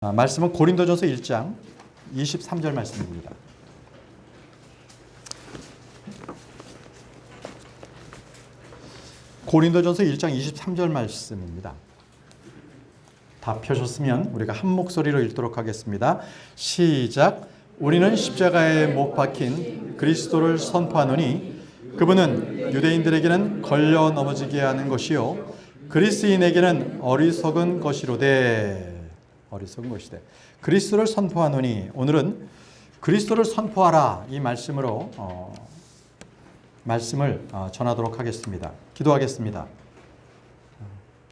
말씀은 고린도전서 1장 23절 말씀입니다. 고린도전서 1장 23절 말씀입니다. 다 펴셨으면 우리가 한 목소리로 읽도록 하겠습니다. 시작. 우리는 십자가에 못 박힌 그리스도를 선포하노니 그분은 유대인들에게는 걸려 넘어지게 하는 것이요 그리스인에게는 어리석은 것이로되. 어리석은 것이되. 그리스도를 선포하노니, 오늘은 그리스도를 선포하라 이 말씀으로 말씀을 전하도록 하겠습니다. 기도하겠습니다.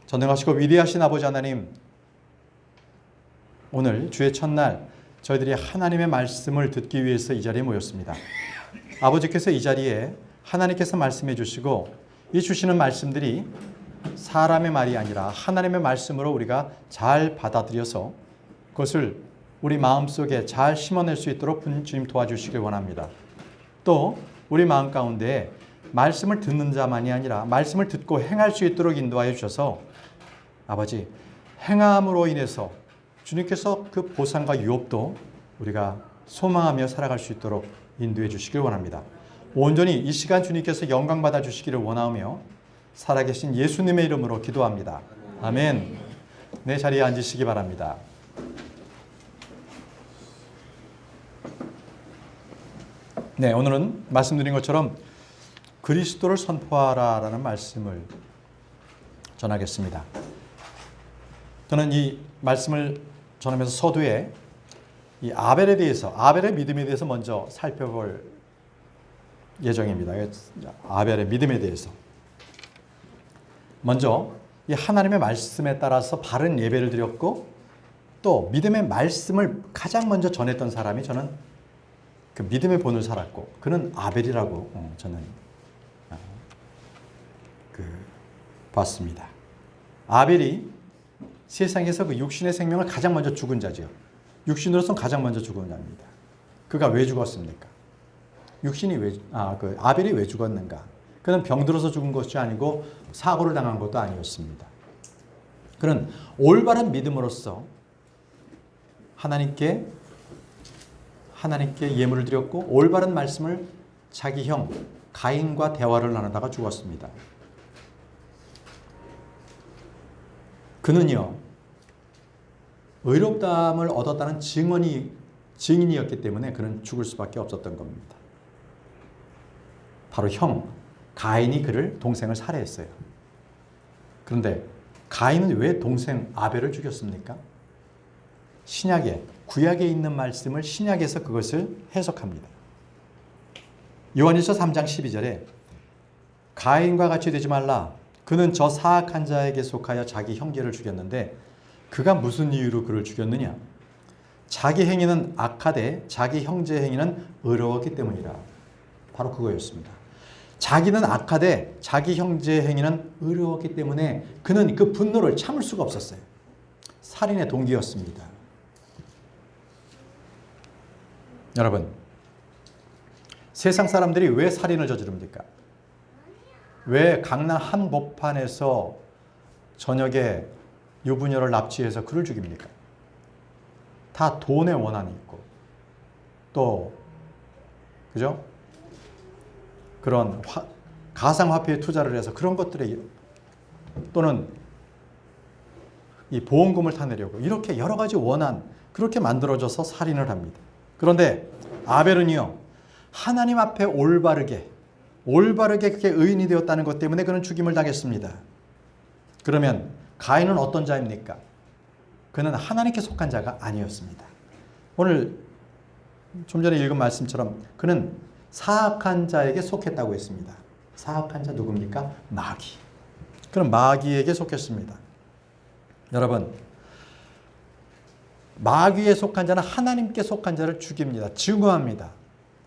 전능하시고 위대하신 아버지 하나님, 오늘 주의 첫날 저희들이 하나님의 말씀을 듣기 위해서 이 자리에 모였습니다. 아버지께서 이 자리에 하나님께서 말씀해 주시고, 이 주시는 말씀들이 사람의 말이 아니라 하나님의 말씀으로 우리가 잘 받아들여서 그것을 우리 마음속에 잘 심어낼 수 있도록 주님 도와주시길 원합니다. 또 우리 마음 가운데 말씀을 듣는 자만이 아니라 말씀을 듣고 행할 수 있도록 인도하여 주셔서 아버지, 행함으로 인해서 주님께서 그 보상과 유업도 우리가 소망하며 살아갈 수 있도록 인도해 주시길 원합니다. 온전히 이 시간 주님께서 영광 받아 주시기를 원하며 살아계신 예수님의 이름으로 기도합니다. 아멘. 내 자리에 앉으시기 바랍니다. 네, 오늘은 말씀드린 것처럼 그리스도를 선포하라라는 말씀을 전하겠습니다. 저는 이 말씀을 전하면서 서두에 이 아벨에 대해서, 아벨의 믿음에 대해서 먼저 살펴볼 예정입니다. 아벨의 믿음에 대해서. 먼저 이 하나님의 말씀에 따라서 바른 예배를 드렸고, 또 믿음의 말씀을 가장 먼저 전했던 사람이 저는 그 믿음의 본을 살았고, 그는 아벨이라고 저는 봤습니다. 아벨이 세상에서 그 육신의 생명을 가장 먼저 죽은 자죠. 육신으로서 가장 먼저 죽은 자입니다. 그가 왜 죽었습니까? 아벨이 왜 죽었는가? 그는 병들어서 죽은 것이 아니고 사고를 당한 것도 아니었습니다. 그는 올바른 믿음으로써 하나님께 예물을 드렸고, 올바른 말씀을 자기 형 가인과 대화를 나누다가 죽었습니다. 그는요, 의롭다함을 얻었다는 증인이었기 때문에 그는 죽을 수밖에 없었던 겁니다. 바로 형 가인이 동생을 살해했어요. 그런데 가인은 왜 동생 아벨을 죽였습니까? 구약에 있는 말씀을 신약에서 그것을 해석합니다. 요한일서 3장 12절에 가인과 같이 되지 말라. 그는 저 사악한 자에게 속하여 자기 형제를 죽였는데 그가 무슨 이유로 그를 죽였느냐? 자기 행위는 악하되 자기 형제 행위는 의로웠기 때문이라. 바로 그거였습니다. 자기는 악하되 자기 형제 행위는 의로웠기 때문에 그는 그 분노를 참을 수가 없었어요. 살인의 동기였습니다. 여러분, 세상 사람들이 왜 살인을 저지릅니까? 왜 강남 한복판에서 저녁에 유부녀를 납치해서 그를 죽입니까? 다 돈의 원한이 있고, 또 그죠? 그런 가상화폐에 투자를 해서 그런 것들에, 또는 이 보험금을 타내려고, 이렇게 여러 가지 원한, 그렇게 만들어져서 살인을 합니다. 그런데 아벨은요, 하나님 앞에 올바르게 그게 의인이 되었다는 것 때문에 그는 죽임을 당했습니다. 그러면 가인은 어떤 자입니까? 그는 하나님께 속한 자가 아니었습니다. 오늘 좀 전에 읽은 말씀처럼 그는 사악한 자에게 속했다고 했습니다. 사악한 자 누굽니까? 마귀. 그는 마귀에게 속했습니다. 여러분, 마귀에 속한 자는 하나님께 속한 자를 죽입니다. 증오합니다.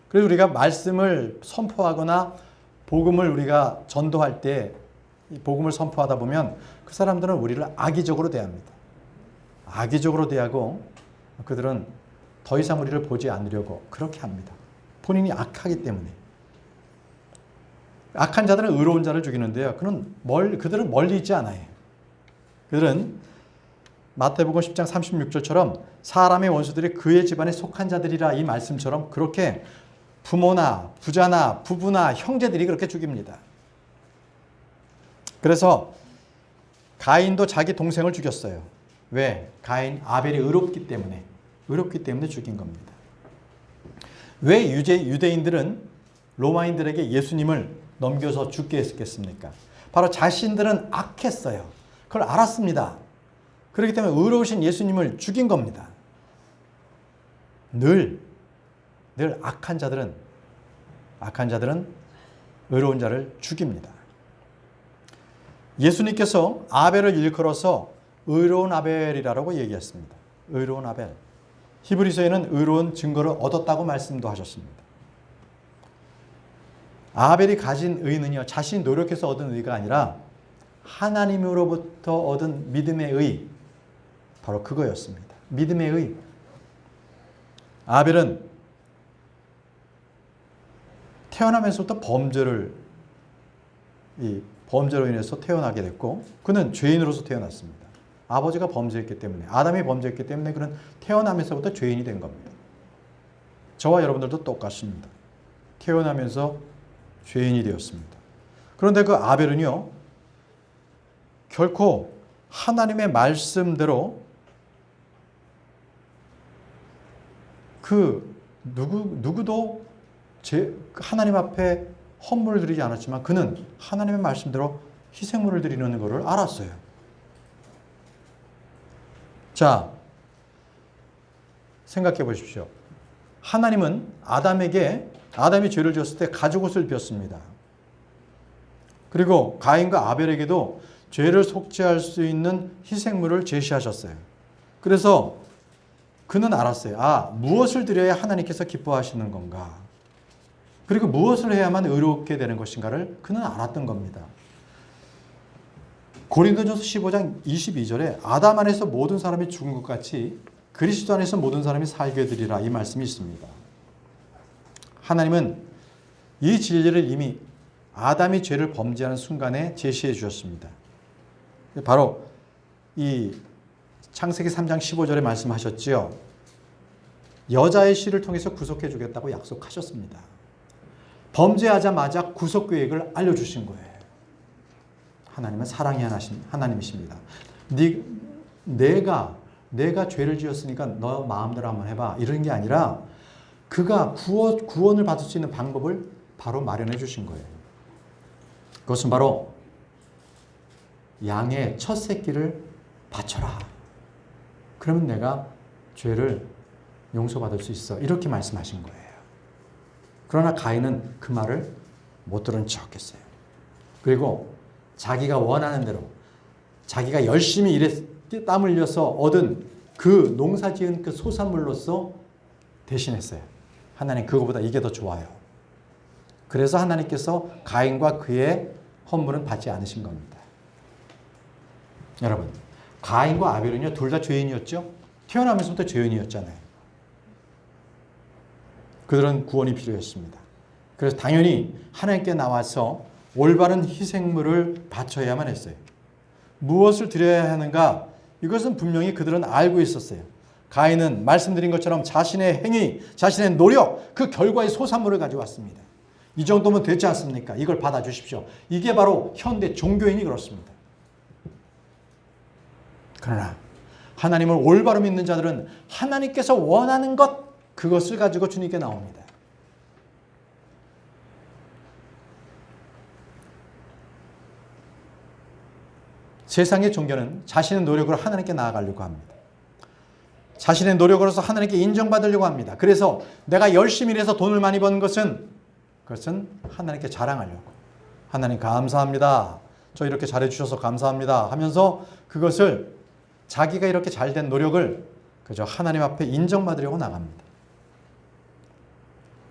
그래서 우리가 말씀을 선포하거나 복음을 우리가 전도할 때 복음을 선포하다 보면 그 사람들은 우리를 악의적으로 대합니다. 악의적으로 대하고 그들은 더 이상 우리를 보지 않으려고 그렇게 합니다. 본인이 악하기 때문에. 악한 자들은 의로운 자를 죽이는데요. 그들은 멀리 있지 않아요. 그들은 마태복음 10장 36절처럼 사람의 원수들이 그의 집안에 속한 자들이라 이 말씀처럼 그렇게 부모나 부자나 부부나 형제들이 그렇게 죽입니다. 그래서 가인도 자기 동생을 죽였어요. 왜? 아벨이 의롭기 때문에 죽인 겁니다. 왜 유대인들은 로마인들에게 예수님을 넘겨서 죽게 했겠습니까? 바로 자신들은 악했어요. 그걸 알았습니다. 그렇기 때문에 의로우신 예수님을 죽인 겁니다. 늘 악한 자들은 의로운 자를 죽입니다. 예수님께서 아벨을 일컬어서 의로운 아벨이라고 얘기했습니다. 의로운 아벨. 히브리서에는 의로운 증거를 얻었다고 말씀도 하셨습니다. 아벨이 가진 의는요, 자신이 노력해서 얻은 의가 아니라 하나님으로부터 얻은 믿음의 의, 바로 그거였습니다. 믿음의 의. 아벨은 태어나면서부터 범죄로 인해서 태어나게 됐고, 그는 죄인으로서 태어났습니다. 아버지가 범죄했기 때문에, 아담이 범죄했기 때문에 그는 태어나면서부터 죄인이 된 겁니다. 저와 여러분들도 똑같습니다. 태어나면서 죄인이 되었습니다. 그런데 그 아벨은요, 결코 하나님의 말씀대로 누구도 하나님 앞에 헌물을 드리지 않았지만 그는 하나님의 말씀대로 희생물을 드리는 것을 알았어요. 자, 생각해 보십시오. 하나님은 아담이 죄를 지었을 때 가죽옷을 입혔습니다. 그리고 가인과 아벨에게도 죄를 속죄할 수 있는 희생물을 제시하셨어요. 그래서 그는 알았어요. 무엇을 드려야 하나님께서 기뻐하시는 건가? 그리고 무엇을 해야만 의롭게 되는 것인가를 그는 알았던 겁니다. 고린도전서 15장 22절에 아담 안에서 모든 사람이 죽은 것 같이 그리스도 안에서 모든 사람이 살게 되리라 이 말씀이 있습니다. 하나님은 이 진리를 이미 아담이 죄를 범죄하는 순간에 제시해 주셨습니다. 바로 이 창세기 3장 15절에 말씀하셨지요. 여자의 씨를 통해서 구속해 주겠다고 약속하셨습니다. 범죄하자마자 구속 계획을 알려주신 거예요. 하나님은 사랑이 하나님이십니다. 내가 죄를 지었으니까 너 마음대로 한번 해봐. 이런 게 아니라 그가 구원을 받을 수 있는 방법을 바로 마련해 주신 거예요. 그것은 바로 양의 첫 새끼를 바쳐라. 그러면 내가 죄를 용서받을 수 있어. 이렇게 말씀하신 거예요. 그러나 가인은 그 말을 못 들은 척했어요. 그리고 자기가 원하는 대로 자기가 열심히 땀 흘려서 얻은 그 농사 지은 그 소산물로서 대신했어요. 하나님 그거보다 이게 더 좋아요. 그래서 하나님께서 가인과 그의 헌물은 받지 않으신 겁니다. 여러분, 가인과 아벨은요, 둘 다 죄인이었죠? 태어나면서부터 죄인이었잖아요. 그들은 구원이 필요했습니다. 그래서 당연히 하나님께 나와서 올바른 희생물을 바쳐야만 했어요. 무엇을 드려야 하는가? 이것은 분명히 그들은 알고 있었어요. 가인은 말씀드린 것처럼 자신의 행위, 자신의 노력, 그 결과의 소산물을 가져왔습니다. 이 정도면 되지 않습니까? 이걸 받아주십시오. 이게 바로 현대 종교인이 그렇습니다. 그러나 하나님을 올바로 믿는 자들은 하나님께서 원하는 것, 그것을 가지고 주님께 나옵니다. 세상의 종교는 자신의 노력으로 하나님께 나아가려고 합니다. 자신의 노력으로서 하나님께 인정받으려고 합니다. 그래서 내가 열심히 일해서 돈을 많이 버는 그것은 하나님께 자랑하려고. 하나님 감사합니다. 저 이렇게 잘해주셔서 감사합니다 하면서 그것을 자기가 이렇게 잘된 노력을 그저 하나님 앞에 인정받으려고 나갑니다.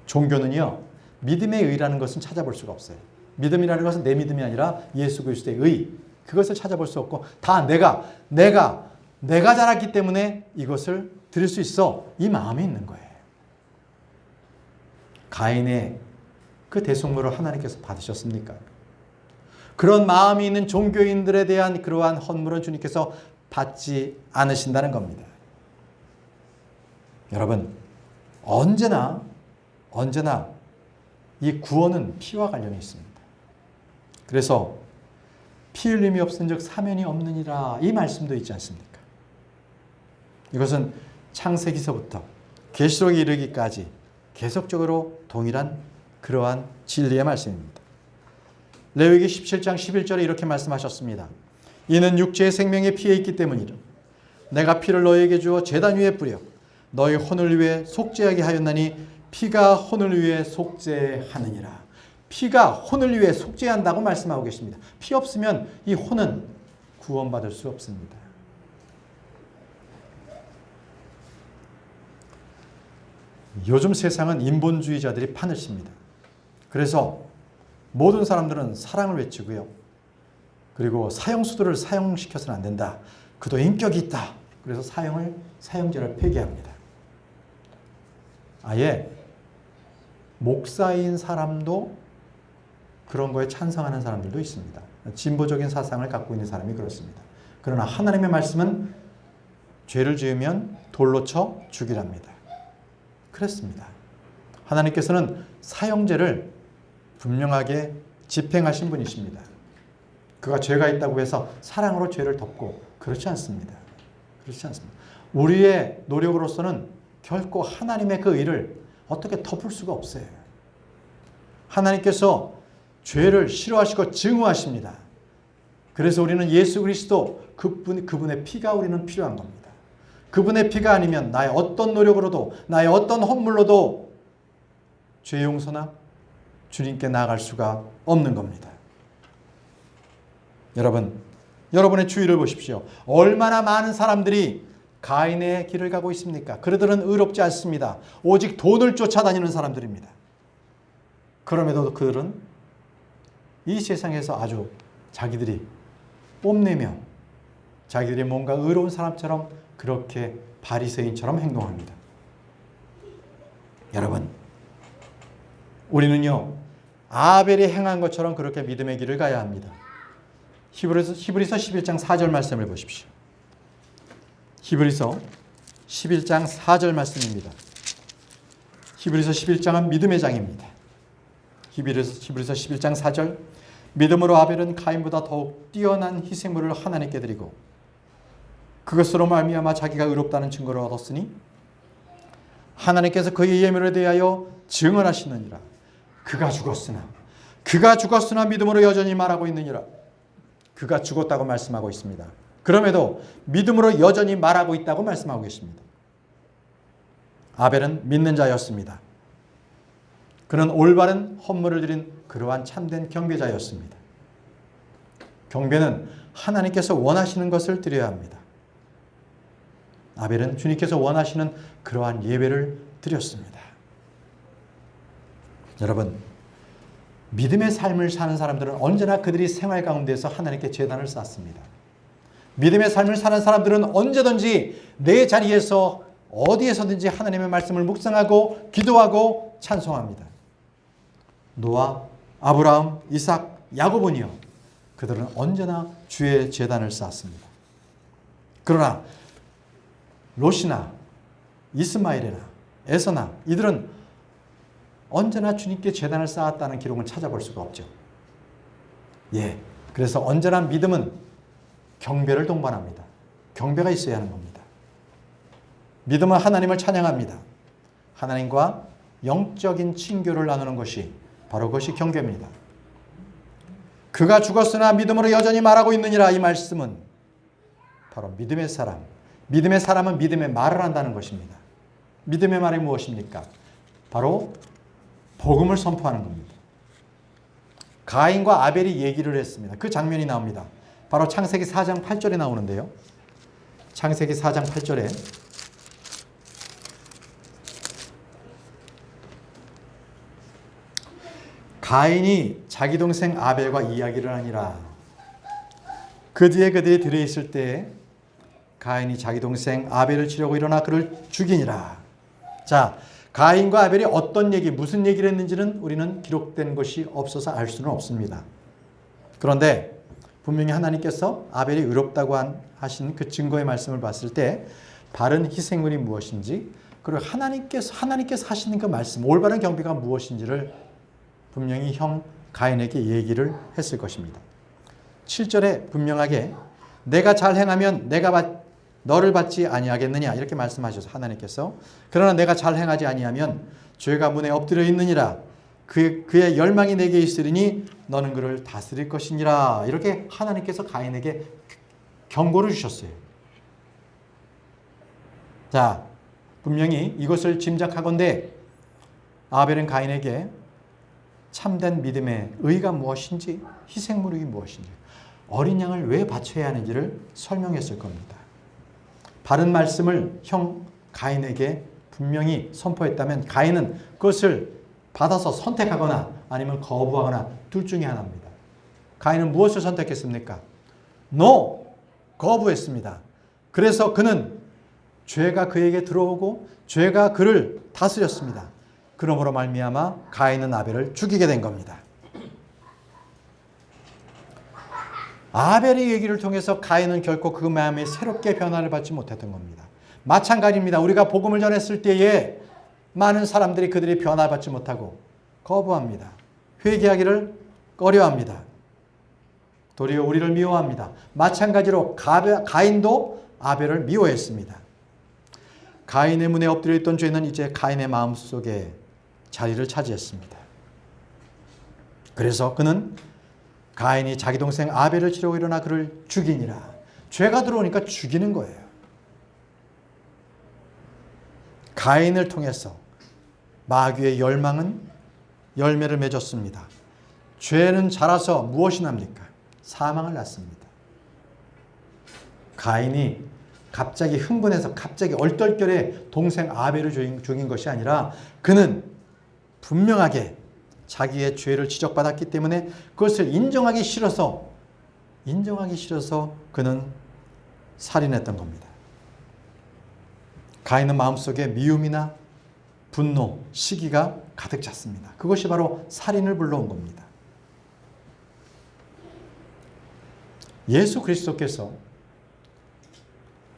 종교는요, 믿음의 의라는 것은 찾아볼 수가 없어요. 믿음이라는 것은 내 믿음이 아니라 예수 그리스도의 의, 그것을 찾아볼 수 없고 다 내가 잘했기 때문에 이것을 드릴 수 있어, 이 마음이 있는 거예요. 가인의 그 대속물을 하나님께서 받으셨습니까? 그런 마음이 있는 종교인들에 대한 그러한 헌물은 주님께서 받지 않으신다는 겁니다. 여러분, 언제나 이 구원은 피와 관련이 있습니다. 그래서 피 흘림이 없은즉 사면이 없느니라, 이 말씀도 있지 않습니까? 이것은 창세기서부터 계시록에 이르기까지 계속적으로 동일한 그러한 진리의 말씀입니다. 레위기 17장 11절에 이렇게 말씀하셨습니다. 이는 육체의 생명의 피에 있기 때문이라. 내가 피를 너희에게 주어 제단 위에 뿌려 너희 혼을 위해 속죄하게 하였나니 피가 혼을 위해 속죄하느니라. 피가 혼을 위해 속죄한다고 말씀하고 계십니다. 피 없으면 이 혼은 구원받을 수 없습니다. 요즘 세상은 인본주의자들이 판을 칩니다. 그래서 모든 사람들은 사랑을 외치고요. 그리고 사형수들을 사형시켜서는 안 된다. 그도 인격이 있다. 그래서 사형제를 폐기합니다. 아예 목사인 사람도 그런 거에 찬성하는 사람들도 있습니다. 진보적인 사상을 갖고 있는 사람이 그렇습니다. 그러나 하나님의 말씀은 죄를 지으면 돌로 쳐 죽이랍니다. 그렇습니다. 하나님께서는 사형제를 분명하게 집행하신 분이십니다. 그가 죄가 있다고 해서 사랑으로 죄를 덮고 그렇지 않습니다. 그렇지 않습니다. 우리의 노력으로서는 결코 하나님의 그 의를 어떻게 덮을 수가 없어요. 하나님께서 죄를 싫어하시고 증오하십니다. 그래서 우리는 예수 그리스도 그분의 피가 우리는 필요한 겁니다. 그분의 피가 아니면 나의 어떤 노력으로도 나의 어떤 헌물로도 죄 용서나 주님께 나아갈 수가 없는 겁니다. 여러분의 주위를 보십시오. 얼마나 많은 사람들이 가인의 길을 가고 있습니까? 그들은 의롭지 않습니다. 오직 돈을 쫓아다니는 사람들입니다. 그럼에도 그들은 이 세상에서 아주 자기들이 뽐내며 자기들이 뭔가 의로운 사람처럼 그렇게 바리새인처럼 행동합니다. 여러분, 우리는요 아벨이 행한 것처럼 그렇게 믿음의 길을 가야 합니다. 히브리서 11장 4절 말씀을 보십시오. 히브리서 11장 4절 말씀입니다. 히브리서 11장은 믿음의 장입니다. 히브리서 11장 4절, 믿음으로 아벨은 가인보다 더욱 뛰어난 희생물을 하나님께 드리고 그것으로 말미암아 자기가 의롭다는 증거를 얻었으니 하나님께서 그의 예물에 대하여 증언하시느니라. 그가 죽었으나 믿음으로 여전히 말하고 있느니라. 그가 죽었다고 말씀하고 있습니다. 그럼에도 믿음으로 여전히 말하고 있다고 말씀하고 계십니다. 아벨은 믿는 자였습니다. 그는 올바른 헌물을 드린 그러한 참된 경배자였습니다. 경배는 하나님께서 원하시는 것을 드려야 합니다. 아벨은 주님께서 원하시는 그러한 예배를 드렸습니다. 여러분, 믿음의 삶을 사는 사람들은 언제나 그들이 생활 가운데서 하나님께 제단을 쌓습니다. 믿음의 삶을 사는 사람들은 언제든지 내 자리에서 어디에서든지 하나님의 말씀을 묵상하고 기도하고 찬송합니다. 노아, 아브라함, 이삭, 야곱은요, 그들은 언제나 주의 제단을 쌓았습니다. 그러나 롯이나 이스마엘이나 에서나 이들은 언제나 주님께 제단을 쌓았다는 기록을 찾아볼 수가 없죠. 그래서 언제나 믿음은 경배를 동반합니다. 경배가 있어야 하는 겁니다. 믿음은 하나님을 찬양합니다. 하나님과 영적인 친교를 나누는 것이 바로 그것이 경배입니다. 그가 죽었으나 믿음으로 여전히 말하고 있느니라, 이 말씀은 바로 믿음의 사람은 믿음의 말을 한다는 것입니다. 믿음의 말이 무엇입니까? 바로 복음을 선포하는 겁니다. 가인과 아벨이 얘기를 했습니다. 그 장면이 나옵니다. 바로 창세기 4장 8절에 나오는데요. 창세기 4장 8절에 가인이 자기 동생 아벨과 이야기를 하니라. 그 뒤에 그들이 들어있을 때에 가인이 자기 동생 아벨을 치려고 일어나 그를 죽이니라. 자, 가인과 아벨이 어떤 얘기, 무슨 얘기를 했는지는 우리는 기록된 것이 없어서 알 수는 없습니다. 그런데 분명히 하나님께서 아벨이 의롭다고 하신 그 증거의 말씀을 봤을 때 바른 희생물이 무엇인지, 그리고 하나님께서 하시는 그 말씀, 올바른 경배가 무엇인지를 분명히 형 가인에게 얘기를 했을 것입니다. 7절에 분명하게 내가 잘 행하면 내가 너를 받지 아니하겠느냐 이렇게 말씀하셔서 하나님께서, 그러나 내가 잘 행하지 아니하면 죄가 문에 엎드려 있느니라. 그의 열망이 내게 있으리니 너는 그를 다스릴 것이니라. 이렇게 하나님께서 가인에게 경고를 주셨어요. 자, 분명히 이것을 짐작하건대 아벨은 가인에게 참된 믿음의 의가 무엇인지, 희생물이 무엇인지, 어린 양을 왜 바쳐야 하는지를 설명했을 겁니다. 바른 말씀을 형 가인에게 분명히 선포했다면 가인은 그것을 받아서 선택하거나 아니면 거부하거나 둘 중에 하나입니다. 가인은 무엇을 선택했습니까? No! 거부했습니다. 그래서 그는 죄가 그에게 들어오고 죄가 그를 다스렸습니다. 그러므로 말미암아 가인은 아벨을 죽이게 된 겁니다. 아벨의 얘기를 통해서 가인은 결코 그 마음에 새롭게 변화를 받지 못했던 겁니다. 마찬가지입니다. 우리가 복음을 전했을 때에 많은 사람들이 그들이 변화받지 못하고 거부합니다. 회개하기를 꺼려합니다. 도리어 우리를 미워합니다. 마찬가지로 가인도 아벨을 미워했습니다. 가인의 문에 엎드려 있던 죄는 이제 가인의 마음속에 자리를 차지했습니다. 그래서 그는 가인이 자기 동생 아벨을 치려고 일어나 그를 죽이니라. 죄가 들어오니까 죽이는 거예요. 가인을 통해서 마귀의 열망은 열매를 맺었습니다. 죄는 자라서 무엇이 납니까? 사망을 낳습니다. 가인이 갑자기 흥분해서 갑자기 얼떨결에 동생 아벨을 죽인 것이 아니라 그는 분명하게 자기의 죄를 지적받았기 때문에 그것을 인정하기 싫어서 그는 살인했던 겁니다. 가인은 마음속에 미움이나 분노, 시기가 가득 찼습니다. 그것이 바로 살인을 불러온 겁니다. 예수 그리스도께서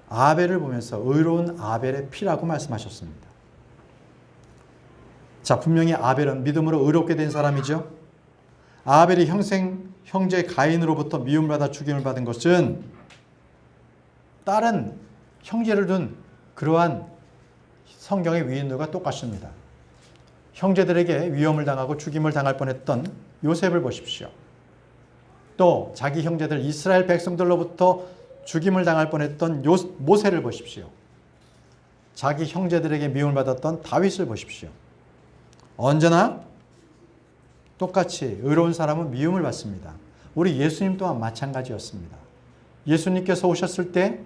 아벨을 보면서 의로운 아벨의 피라고 말씀하셨습니다. 자, 분명히 아벨은 믿음으로 의롭게 된 사람이죠. 아벨이 형제 가인으로부터 미움받아 죽임을 받은 것은 다른 형제를 둔 그러한 성경의 위인들과 똑같습니다. 형제들에게 위험을 당하고 죽임을 당할 뻔했던 요셉을 보십시오. 또 자기 형제들 이스라엘 백성들로부터 죽임을 당할 뻔했던 모세를 보십시오. 자기 형제들에게 미움을 받았던 다윗을 보십시오. 언제나 똑같이 의로운 사람은 미움을 받습니다. 우리 예수님 또한 마찬가지였습니다. 예수님께서 오셨을 때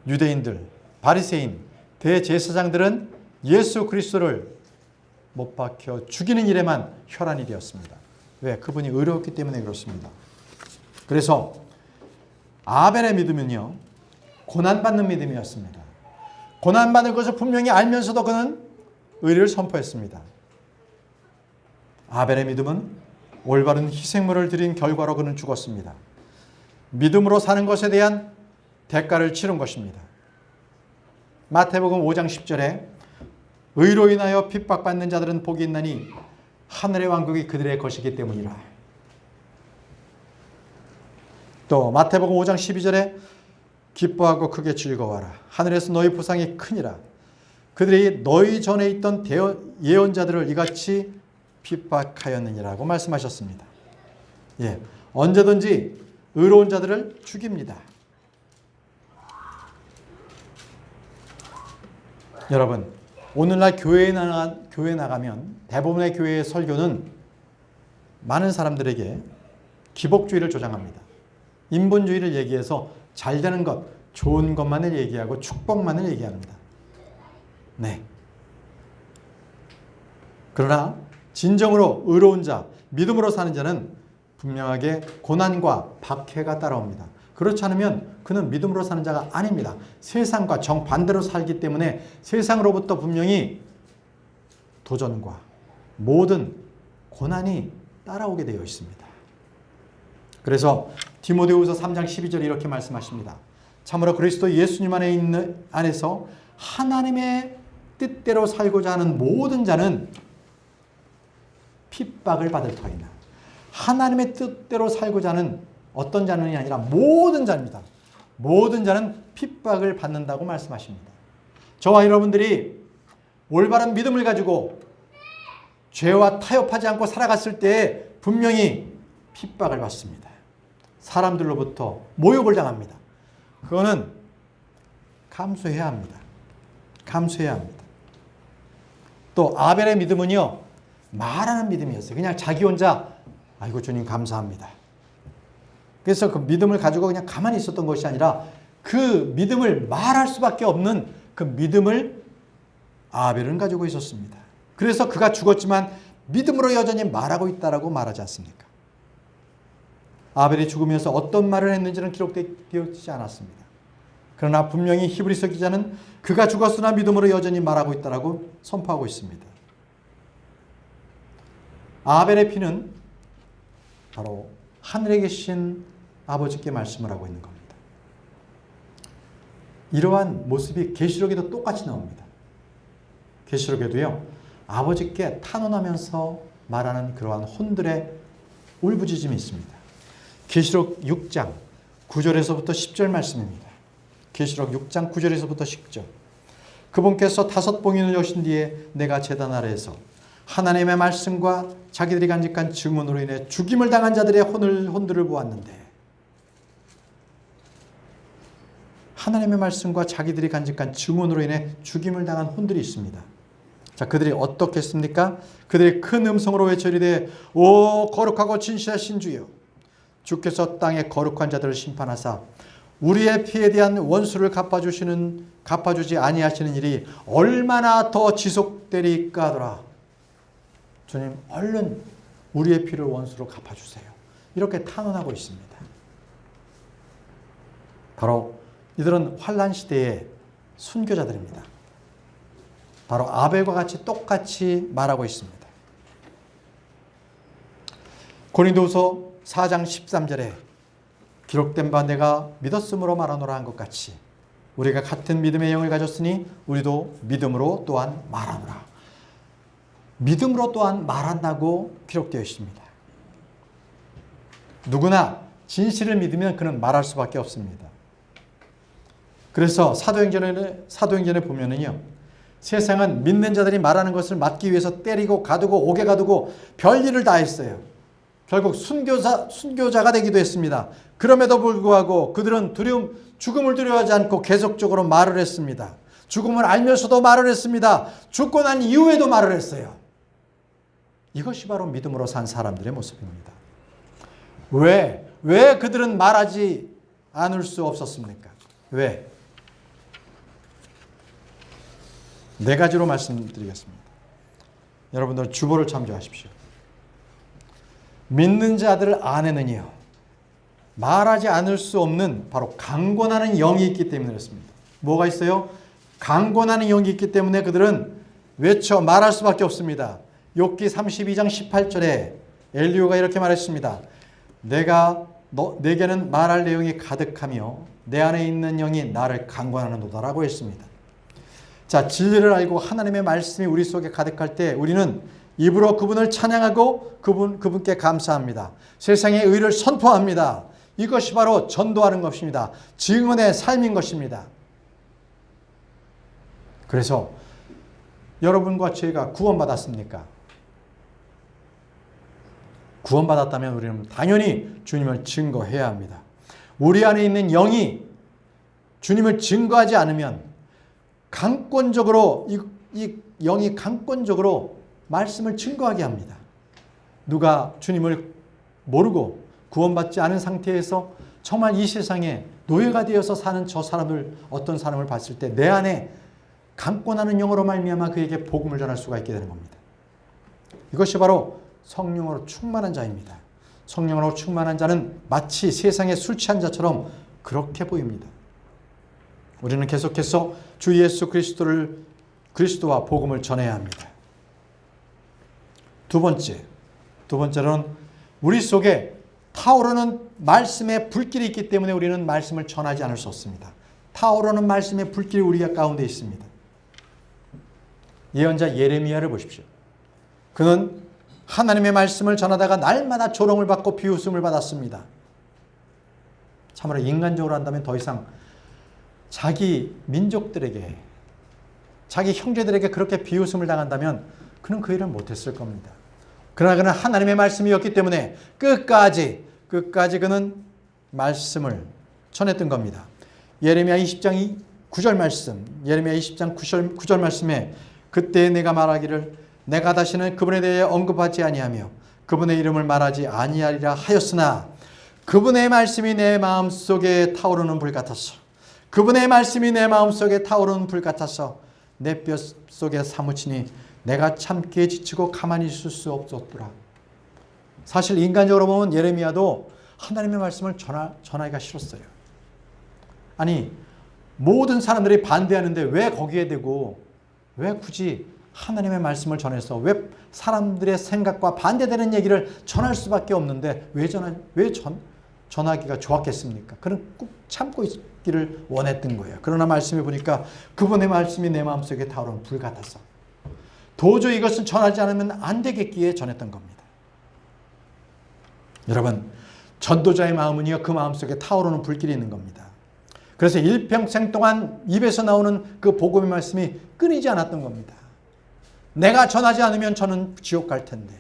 유대인들, 바리새인, 대제사장들은 예수 그리스도를 못 박혀 죽이는 일에만 혈안이 되었습니다. 왜? 그분이 의로웠기 때문에 그렇습니다. 그래서 아벨의 믿음은요, 고난받는 믿음이었습니다. 고난받는 것을 분명히 알면서도 그는 의를 선포했습니다. 아벨의 믿음은 올바른 희생물을 드린 결과로 그는 죽었습니다. 믿음으로 사는 것에 대한 대가를 치른 것입니다. 마태복음 5장 10절에 의로 인하여 핍박받는 자들은 복이 있나니 하늘의 왕국이 그들의 것이기 때문이라. 또 마태복음 5장 12절에 기뻐하고 크게 즐거워하라. 하늘에서 너희 보상이 크니라. 그들이 너희 전에 있던 예언자들을 이같이 핍박하였느니라고 말씀하셨습니다. 예, 언제든지 의로운 자들을 죽입니다. 여러분, 오늘날 교회에 나가면 대부분의 교회의 설교는 많은 사람들에게 기복주의를 조장합니다. 인본주의를 얘기해서 잘 되는 것, 좋은 것만을 얘기하고 축복만을 얘기합니다. 네. 그러나 진정으로 의로운 자, 믿음으로 사는 자는 분명하게 고난과 박해가 따라옵니다. 그렇지 않으면 그는 믿음으로 사는 자가 아닙니다. 세상과 정반대로 살기 때문에 세상으로부터 분명히 도전과 모든 고난이 따라오게 되어 있습니다. 그래서 디모데후서 3장 12절에 이렇게 말씀하십니다. 참으로 그리스도 예수님 안에서 하나님의 뜻대로 살고자 하는 모든 자는 핍박을 받을 터이나, 하나님의 뜻대로 살고자 하는 어떤 자는이 아니라 모든 자입니다. 모든 자는 핍박을 받는다고 말씀하십니다. 저와 여러분들이 올바른 믿음을 가지고 죄와 타협하지 않고 살아갔을 때 분명히 핍박을 받습니다. 사람들로부터 모욕을 당합니다. 그거는 감수해야 합니다. 감수해야 합니다. 또 아벨의 믿음은요, 말하는 믿음이었어요. 그냥 자기 혼자 아이고 주님 감사합니다. 그래서 그 믿음을 가지고 그냥 가만히 있었던 것이 아니라 그 믿음을 말할 수밖에 없는 그 믿음을 아벨은 가지고 있었습니다. 그래서 그가 죽었지만 믿음으로 여전히 말하고 있다라고 말하지 않습니까? 아벨이 죽으면서 어떤 말을 했는지는 기록되지 않았습니다. 그러나 분명히 히브리서 기자는 그가 죽었으나 믿음으로 여전히 말하고 있다라고 선포하고 있습니다. 아벨의 피는 바로 하늘에 계신 아버지께 말씀을 하고 있는 겁니다. 이러한 모습이 계시록에도 똑같이 나옵니다. 계시록에도요, 아버지께 탄원하면서 말하는 그러한 혼들의 울부짖음이 있습니다. 계시록 6장 9절에서부터 10절 말씀입니다. 계시록 6장 9절에서부터 10절. 그분께서 5봉인을 여신 뒤에 내가 제단 아래에서 하나님의 말씀과 자기들이 간직한 증언으로 인해 죽임을 당한 자들의 혼들을 보았는데, 하나님의 말씀과 자기들이 간직한 증언으로 인해 죽임을 당한 혼들이 있습니다. 자, 그들이 어떻게 했습니까? 그들이 큰 음성으로 외쳐 이르되 오 거룩하고 진실하신 주여, 주께서 땅의 거룩한 자들을 심판하사 우리의 피에 대한 원수를 갚아주지 아니하시는 일이 얼마나 더 지속되리까 하더라. 주님 얼른 우리의 피를 원수로 갚아주세요. 이렇게 탄원하고 있습니다. 바로 이들은 환란 시대의 순교자들입니다. 바로 아벨과 같이 똑같이 말하고 있습니다. 고린도후서 4장 13절에 기록된 바 내가 믿었으므로 말하노라 한 것 같이 우리가 같은 믿음의 영을 가졌으니 우리도 믿음으로 또한 말하노라. 믿음으로 또한 말한다고 기록되어 있습니다. 누구나 진실을 믿으면 그는 말할 수밖에 없습니다. 그래서 사도행전에 보면은요, 세상은 믿는 자들이 말하는 것을 막기 위해서 때리고 가두고 옥에 가두고 별일을 다 했어요. 결국 순교자가 되기도 했습니다. 그럼에도 불구하고 그들은 죽음을 두려워하지 않고 계속적으로 말을 했습니다. 죽음을 알면서도 말을 했습니다. 죽고 난 이후에도 말을 했어요. 이것이 바로 믿음으로 산 사람들의 모습입니다. 왜 그들은 말하지 않을 수 없었습니까? 왜? 네 가지로 말씀드리겠습니다. 여러분들 주보를 참조하십시오. 믿는 자들 안에는요, 말하지 않을 수 없는 바로 강권하는 영이 있기 때문에 그렇습니다. 뭐가 있어요? 강권하는 영이 있기 때문에 그들은 외쳐 말할 수밖에 없습니다. 욥기 32장 18절에 엘리후가 이렇게 말했습니다. 내게는 말할 내용이 가득하며 내 안에 있는 영이 나를 강권하는도다라고 했습니다. 자, 진리를 알고 하나님의 말씀이 우리 속에 가득할 때 우리는 입으로 그분을 찬양하고 그분께 감사합니다. 세상의 의를 선포합니다. 이것이 바로 전도하는 것입니다. 증언의 삶인 것입니다. 그래서 여러분과 제가 구원받았습니까? 구원받았다면 우리는 당연히 주님을 증거해야 합니다. 우리 안에 있는 영이 주님을 증거하지 않으면 강권적으로 이 영이 강권적으로 말씀을 증거하게 합니다. 누가 주님을 모르고 구원받지 않은 상태에서 정말 이 세상에 노예가 되어서 사는 저 사람을, 어떤 사람을 봤을 때 내 안에 강권하는 영으로 말미암아 그에게 복음을 전할 수가 있게 되는 겁니다. 이것이 바로 성령으로 충만한 자입니다. 성령으로 충만한 자는 마치 세상에 술 취한 자처럼 그렇게 보입니다. 우리는 계속해서 주 예수 그리스도와 복음을 전해야 합니다. 두 번째로는 우리 속에 타오르는 말씀의 불길이 있기 때문에 우리는 말씀을 전하지 않을 수 없습니다. 타오르는 말씀의 불길이 우리가 가운데 있습니다. 예언자 예레미야를 보십시오. 그는 하나님의 말씀을 전하다가 날마다 조롱을 받고 비웃음을 받았습니다. 참으로 인간적으로 한다면 더 이상 자기 민족들에게, 자기 형제들에게 그렇게 비웃음을 당한다면 그는 그 일을 못했을 겁니다. 그러나 그는 하나님의 말씀이었기 때문에 끝까지 그는 말씀을 전했던 겁니다. 예레미야 20장 9절 말씀, 예레미야 20장 9절 말씀에 그때 내가 말하기를 내가 다시는 그분에 대해 언급하지 아니하며 그분의 이름을 말하지 아니하리라 하였으나 그분의 말씀이 내 마음속에 타오르는 불 같았어. 그분의 말씀이 내 마음속에 타오르는 불 같아서 내 뼛속에 사무치니 내가 참기에 지치고 가만히 있을 수 없었더라. 사실 인간적으로 보면 예레미야도 하나님의 말씀을 전하기가 싫었어요. 아니, 모든 사람들이 반대하는데 왜 거기에 대고 왜 굳이 하나님의 말씀을 전해서 왜 사람들의 생각과 반대되는 얘기를 전할 수밖에 없는데 왜 전하기가 좋았겠습니까? 그는 꾹 참고 있기를 원했던 거예요. 그러나 말씀해 보니까 그분의 말씀이 내 마음속에 타오르는 불 같아서 도저히 이것을 전하지 않으면 안 되겠기에 전했던 겁니다. 여러분, 전도자의 마음은요, 그 마음속에 타오르는 불길이 있는 겁니다. 그래서 일평생 동안 입에서 나오는 그 복음의 말씀이 끊이지 않았던 겁니다. 내가 전하지 않으면 저는 지옥 갈 텐데,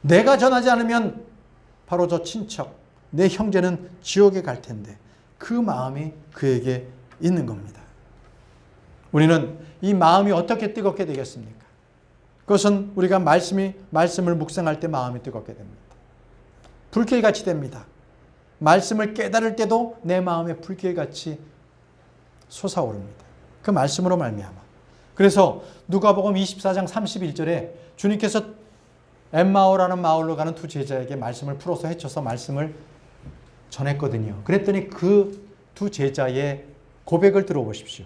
내가 전하지 않으면 바로 저 친척, 내 형제는 지옥에 갈 텐데, 그 마음이 그에게 있는 겁니다. 우리는 이 마음이 어떻게 뜨겁게 되겠습니까? 그것은 우리가 말씀을 묵상할 때 마음이 뜨겁게 됩니다. 불길같이 됩니다. 말씀을 깨달을 때도 내 마음에 불길같이 솟아오릅니다. 그 말씀으로 말미암아. 그래서 누가복음 24장 31절에 주님께서 엠마오라는 마을로 가는 두 제자에게 말씀을 풀어서 헤쳐서 말씀을 전했거든요. 그랬더니 그 두 제자의 고백을 들어보십시오.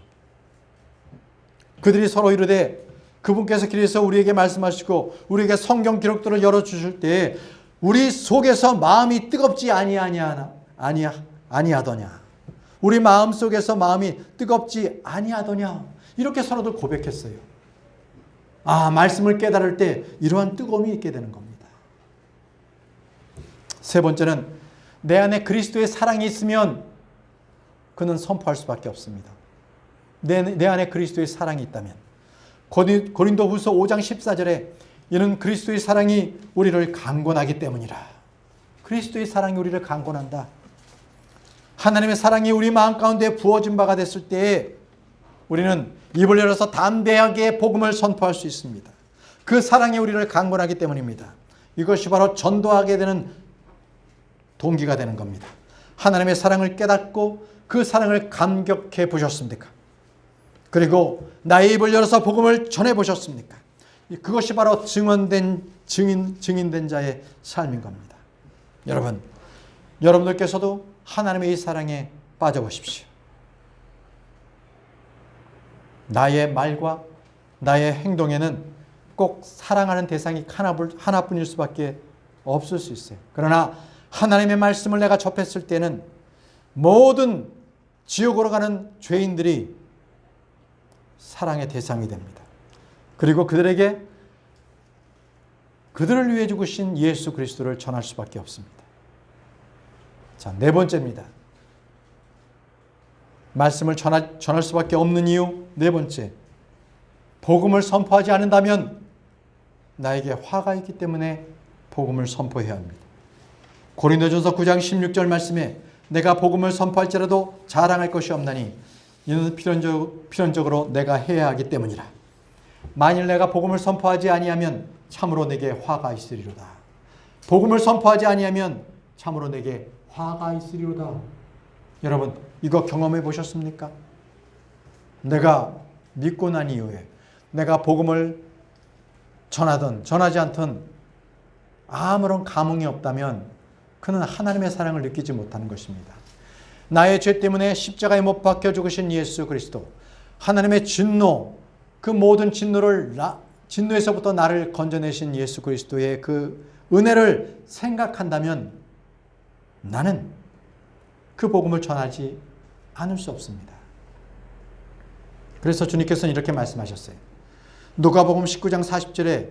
그들이 서로 이르되 그분께서 길에서 우리에게 말씀하시고 우리에게 성경 기록들을 열어주실 때에 우리 속에서 마음이 뜨겁지 아니하더냐. 우리 마음 속에서 마음이 뜨겁지 아니하더냐. 이렇게 서로들 고백했어요. 아, 말씀을 깨달을 때 이러한 뜨거움이 있게 되는 겁니다. 세 번째는 내 안에 그리스도의 사랑이 있으면 그는 선포할 수밖에 없습니다. 내 안에 그리스도의 사랑이 있다면. 고린도후서 5장 14절에 이는 그리스도의 사랑이 우리를 강권하기 때문이라. 그리스도의 사랑이 우리를 강권한다. 하나님의 사랑이 우리 마음 가운데 부어진 바가 됐을 때에 우리는 입을 열어서 담대하게 복음을 선포할 수 있습니다. 그 사랑이 우리를 강권하기 때문입니다. 이것이 바로 전도하게 되는 동기가 되는 겁니다. 하나님의 사랑을 깨닫고 그 사랑을 감격해 보셨습니까? 그리고 나의 입을 열어서 복음을 전해 보셨습니까? 그것이 바로 증인된 자의 삶인 겁니다. 여러분들께서도 하나님의 이 사랑에 빠져보십시오. 나의 말과 나의 행동에는 꼭 사랑하는 대상이 하나뿐일 수밖에 없을 수 있어요. 그러나 하나님의 말씀을 내가 접했을 때는 모든 지옥으로 가는 죄인들이 사랑의 대상이 됩니다. 그리고 그들을 위해 죽으신 예수 그리스도를 전할 수밖에 없습니다. 자, 네 번째입니다. 말씀을 전할 수밖에 없는 이유 네 번째. 복음을 선포하지 않는다면 나에게 화가 있기 때문에 복음을 선포해야 합니다. 고린도전서 9장 16절 말씀에 내가 복음을 선포할지라도 자랑할 것이 없나니 이는 필연적으로 내가 해야 하기 때문이라. 만일 내가 복음을 선포하지 아니하면 참으로 내게 화가 있으리로다. 복음을 선포하지 아니하면 참으로 내게 화가 있으리로다. 여러분, 이거 경험해 보셨습니까? 내가 믿고 난 이후에 내가 복음을 전하든 전하지 않든 아무런 감흥이 없다면 그는 하나님의 사랑을 느끼지 못하는 것입니다. 나의 죄 때문에 십자가에 못 박혀 죽으신 예수 그리스도, 하나님의 진노, 그 모든 진노에서부터 나를 건져내신 예수 그리스도의 그 은혜를 생각한다면 나는 그 복음을 전하지 않을 수 없습니다. 그래서 주님께서는 이렇게 말씀하셨어요. 누가복음 19장 40절에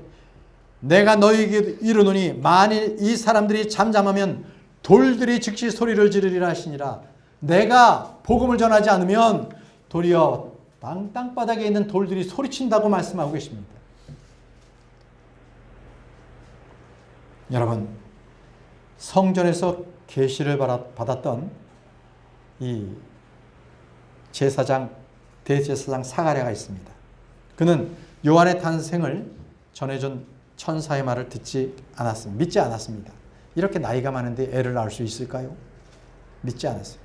내가 너희에게 이르노니 만일 이 사람들이 잠잠하면 돌들이 즉시 소리를 지르리라 하시니라. 내가 복음을 전하지 않으면 도리어 땅바닥에 있는 돌들이 소리친다고 말씀하고 계십니다. 여러분, 성전에서 계시를 받았던 이 제사장, 대제사장 사가랴가 있습니다. 그는 요한의 탄생을 전해준 천사의 말을 믿지 않았습니다. 이렇게 나이가 많은데 애를 낳을 수 있을까요? 믿지 않았어요.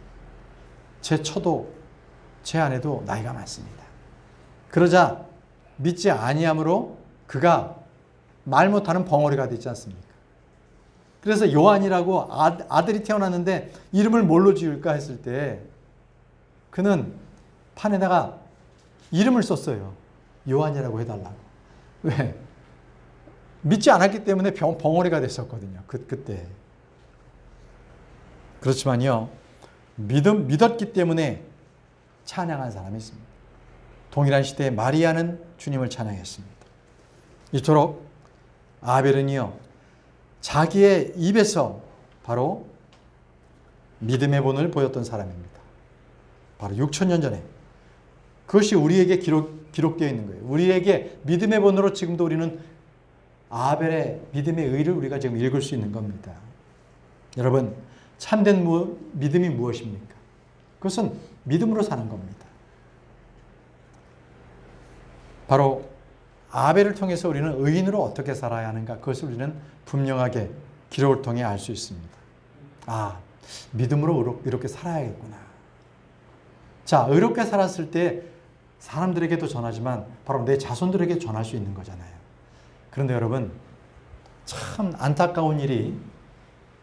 제 처도, 제 아내도 나이가 많습니다. 그러자 믿지 아니함으로 그가 말 못하는 벙어리가 되지 않습니까? 그래서 요한이라고 아들이 태어났는데 이름을 뭘로 지을까 했을 때 그는 판에다가 이름을 썼어요. 요한이라고 해달라고. 왜? 믿지 않았기 때문에 벙어리가 됐었거든요. 그때. 그렇지만요. 믿었기 때문에 찬양한 사람이 있습니다. 동일한 시대에 마리아는 주님을 찬양했습니다. 이토록 아벨은요. 자기의 입에서 바로 믿음의 본을 보였던 사람입니다. 바로 6,000년 전에. 그것이 우리에게 기록되어 있는 거예요. 우리에게 믿음의 본으로 지금도 우리는 아벨의 믿음의 의를 우리가 지금 읽을 수 있는 겁니다. 여러분, 참된 믿음이 무엇입니까? 그것은 믿음으로 사는 겁니다. 바로 아벨을 통해서 우리는 의인으로 어떻게 살아야 하는가, 그것을 우리는 분명하게 기록을 통해 알 수 있습니다. 아, 믿음으로 이렇게 살아야겠구나. 자, 의롭게 살았을 때 사람들에게도 전하지만 바로 내 자손들에게 전할 수 있는 거잖아요. 그런데 여러분, 참 안타까운 일이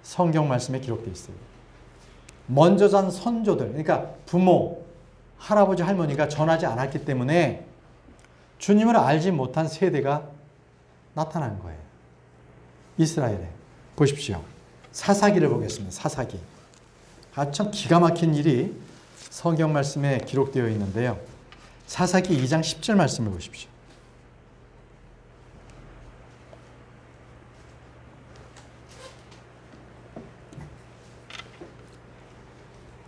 성경 말씀에 기록되어 있어요. 먼저 잔 선조들, 그러니까 부모, 할아버지, 할머니가 전하지 않았기 때문에 주님을 알지 못한 세대가 나타난 거예요. 이스라엘에. 보십시오. 사사기를 보겠습니다. 사사기. 참 기가 막힌 일이 성경 말씀에 기록되어 있는데요. 사사기 2장 10절 말씀을 보십시오.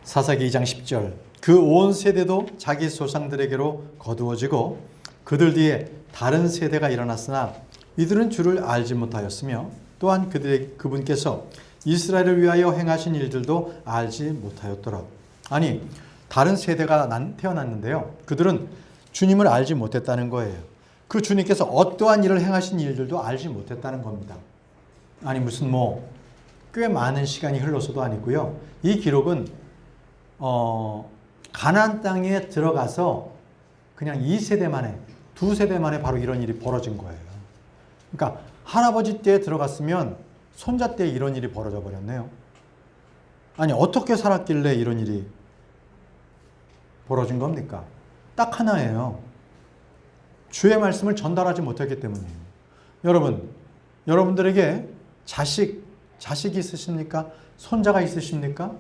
사사기 2장 10절. 그 온 세대도 자기 조상들에게로 거두어지고 그들 뒤에 다른 세대가 일어났으나 이들은 주를 알지 못하였으며 또한 그분께서 이스라엘을 위하여 행하신 일들도 알지 못하였더라. 아니, 다른 세대가 태어났는데요. 그들은 주님을 알지 못했다는 거예요. 그 주님께서 어떠한 일을 행하신 일들도 알지 못했다는 겁니다. 아니, 무슨 꽤 많은 시간이 흘러서도 아니고요. 이 기록은 가나안 땅에 들어가서 그냥 2세대 만에, 2세대 만에 바로 이런 일이 벌어진 거예요. 그러니까 할아버지 때에 들어갔으면 손자 때에 이런 일이 벌어져 버렸네요. 아니, 어떻게 살았길래 이런 일이 벌어진 겁니까? 딱 하나예요. 주의 말씀을 전달하지 못했기 때문이에요. 여러분, 여러분들에게 자식이 있으십니까? 손자가 있으십니까?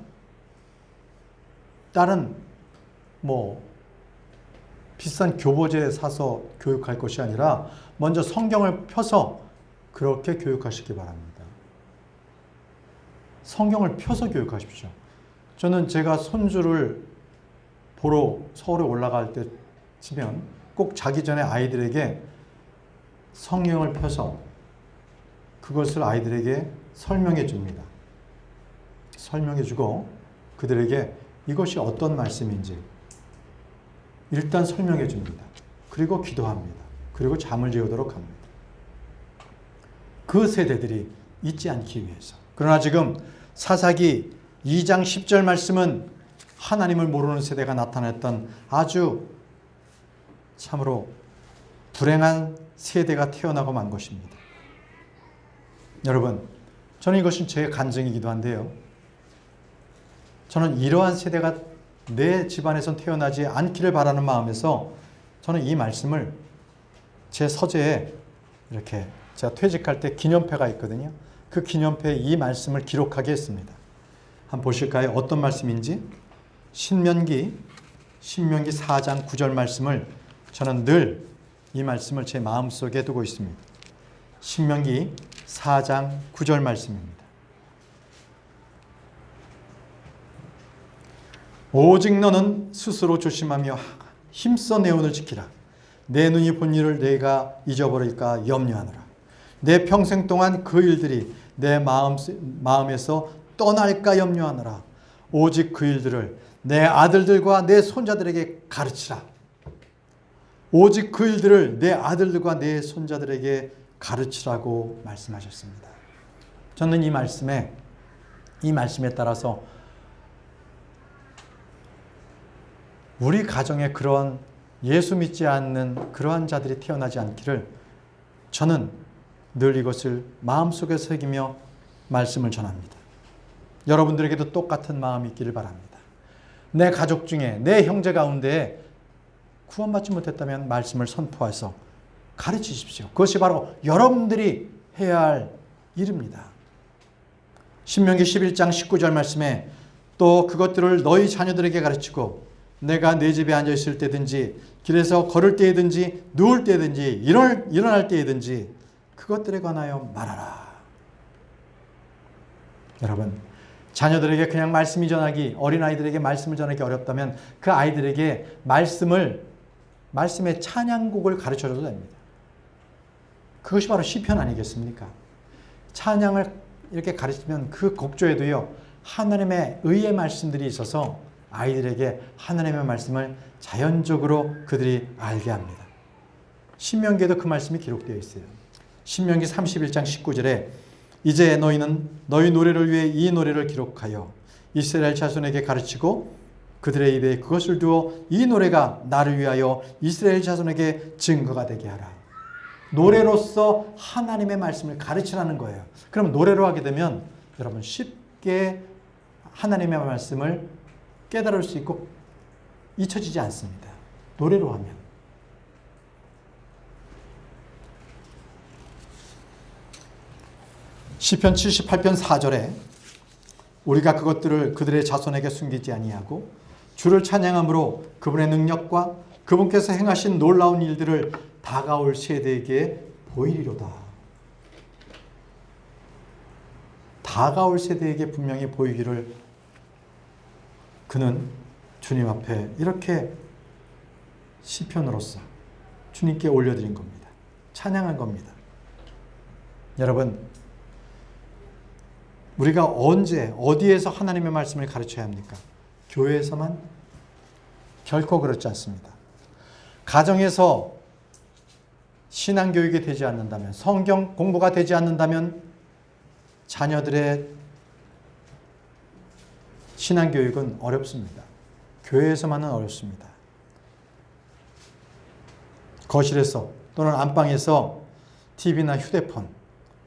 딸은 비싼 교보제 사서 교육할 것이 아니라 먼저 성경을 펴서 그렇게 교육하시기 바랍니다. 성경을 펴서 교육하십시오. 저는 제가 손주를 보러 서울에 올라갈 때 치면 꼭 자기 전에 아이들에게 성경을 펴서 그것을 아이들에게 설명해 줍니다. 설명해 주고 그들에게 이것이 어떤 말씀인지 일단 설명해 줍니다. 그리고 기도합니다. 그리고 잠을 재우도록 합니다. 그 세대들이 잊지 않기 위해서. 그러나 지금 사사기 2장 10절 말씀은 하나님을 모르는 세대가 나타났던 아주 참으로 불행한 세대가 태어나고 만 것입니다. 여러분, 저는 이것은 제 간증이기도 한데요. 저는 이러한 세대가 내 집안에선 태어나지 않기를 바라는 마음에서 저는 이 말씀을 제 서재에 이렇게 제가 퇴직할 때 기념패가 있거든요. 그 기념표에 이 말씀을 기록하게 했습니다. 한번 보실까요? 어떤 말씀인지. 신명기 4장 9절 말씀을 저는 늘 이 말씀을 제 마음속에 두고 있습니다. 신명기 4장 9절 말씀입니다. 오직 너는 스스로 조심하며 힘써 내 운을 지키라. 내 눈이 본 일을 내가 잊어버릴까 염려하노라. 내 평생 동안 그 일들이 내 마음에서 떠날까 염려하노라. 오직 그 일들을 내 아들들과 내 손자들에게 가르치라. 오직 그 일들을 내 아들들과 내 손자들에게 가르치라고 말씀하셨습니다. 저는 이 말씀에 따라서 우리 가정에 그런 예수 믿지 않는 그러한 자들이 태어나지 않기를 저는 늘 이것을 마음속에 새기며 말씀을 전합니다. 여러분들에게도 똑같은 마음이 있기를 바랍니다. 내 가족 중에 내 형제 가운데 구원받지 못했다면 말씀을 선포해서 가르치십시오. 그것이 바로 여러분들이 해야 할 일입니다. 신명기 11장 19절 말씀에 또 그것들을 너희 자녀들에게 가르치고 내가 내 집에 앉아 있을 때든지 길에서 걸을 때든지 누울 때든지 일어날 때든지 그것들에 관하여 말하라. 여러분, 자녀들에게 그냥 말씀이 전하기, 어린아이들에게 말씀을 전하기 어렵다면 그 아이들에게 말씀의 찬양곡을 가르쳐줘도 됩니다. 그것이 바로 시편 아니겠습니까? 찬양을 이렇게 가르치면 그 곡조에도요, 하나님의 의의 말씀들이 있어서 아이들에게 하나님의 말씀을 자연적으로 그들이 알게 합니다. 신명기에도 그 말씀이 기록되어 있어요. 신명기 31장 19절에 이제 너희는 너희 노래를 위해 이 노래를 기록하여 이스라엘 자손에게 가르치고 그들의 입에 그것을 두어 이 노래가 나를 위하여 이스라엘 자손에게 증거가 되게 하라. 노래로서 하나님의 말씀을 가르치라는 거예요. 그럼 노래로 하게 되면 여러분 쉽게 하나님의 말씀을 깨달을 수 있고 잊혀지지 않습니다. 노래로 하면. 시편 78편 4절에 우리가 그것들을 그들의 자손에게 숨기지 아니하고 주를 찬양함으로 그분의 능력과 그분께서 행하신 놀라운 일들을 다가올 세대에게 보이리로다. 다가올 세대에게 분명히 보이기를 그는 주님 앞에 이렇게 시편으로서 주님께 올려드린 겁니다. 찬양한 겁니다. 여러분, 우리가 언제 어디에서 하나님의 말씀을 가르쳐야 합니까? 교회에서만? 결코 그렇지 않습니다. 가정에서 신앙교육이 되지 않는다면, 성경 공부가 되지 않는다면 자녀들의 신앙교육은 어렵습니다. 교회에서만은 어렵습니다. 거실에서 또는 안방에서 TV나 휴대폰,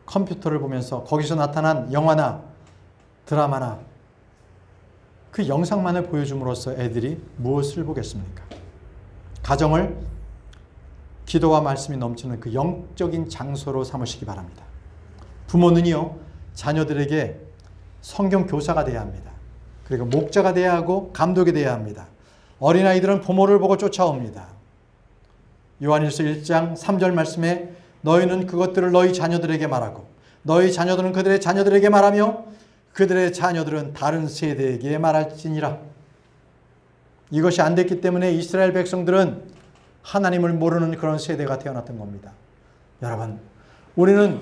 컴퓨터를 보면서 거기서 나타난 영화나 드라마나 그 영상만을 보여줌으로써 애들이 무엇을 보겠습니까? 가정을 기도와 말씀이 넘치는 그 영적인 장소로 삼으시기 바랍니다. 부모는요, 자녀들에게 성경 교사가 되어야 합니다. 그리고 목자가 되어야 하고 감독이 되어야 합니다. 어린아이들은 부모를 보고 쫓아옵니다. 요한일서 1장 3절 말씀에 너희는 그것들을 너희 자녀들에게 말하고 너희 자녀들은 그들의 자녀들에게 말하며 그들의 자녀들은 다른 세대에게 말할지니라. 이것이 안 됐기 때문에 이스라엘 백성들은 하나님을 모르는 그런 세대가 태어났던 겁니다. 여러분, 우리는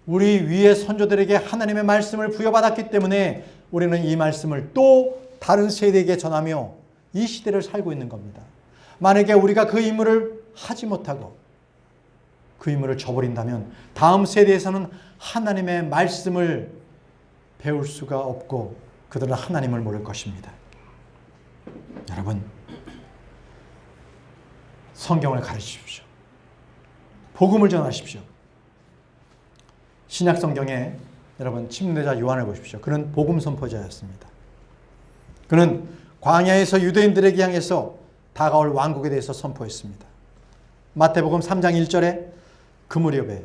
우리 위의 선조들에게 하나님의 말씀을 부여받았기 때문에 우리는 이 말씀을 또 다른 세대에게 전하며 이 시대를 살고 있는 겁니다. 만약에 우리가 그 임무를 하지 못하고 그 임무를 저버린다면 다음 세대에서는 하나님의 말씀을 배울 수가 없고 그들은 하나님을 모를 것입니다. 여러분, 성경을 가르치십시오. 복음을 전하십시오. 신약 성경에 여러분 침례자 요한을 보십시오. 그는 복음 선포자였습니다. 그는 광야에서 유대인들에게 향해서 다가올 왕국에 대해서 선포했습니다. 마태복음 3장 1절에 그 무렵에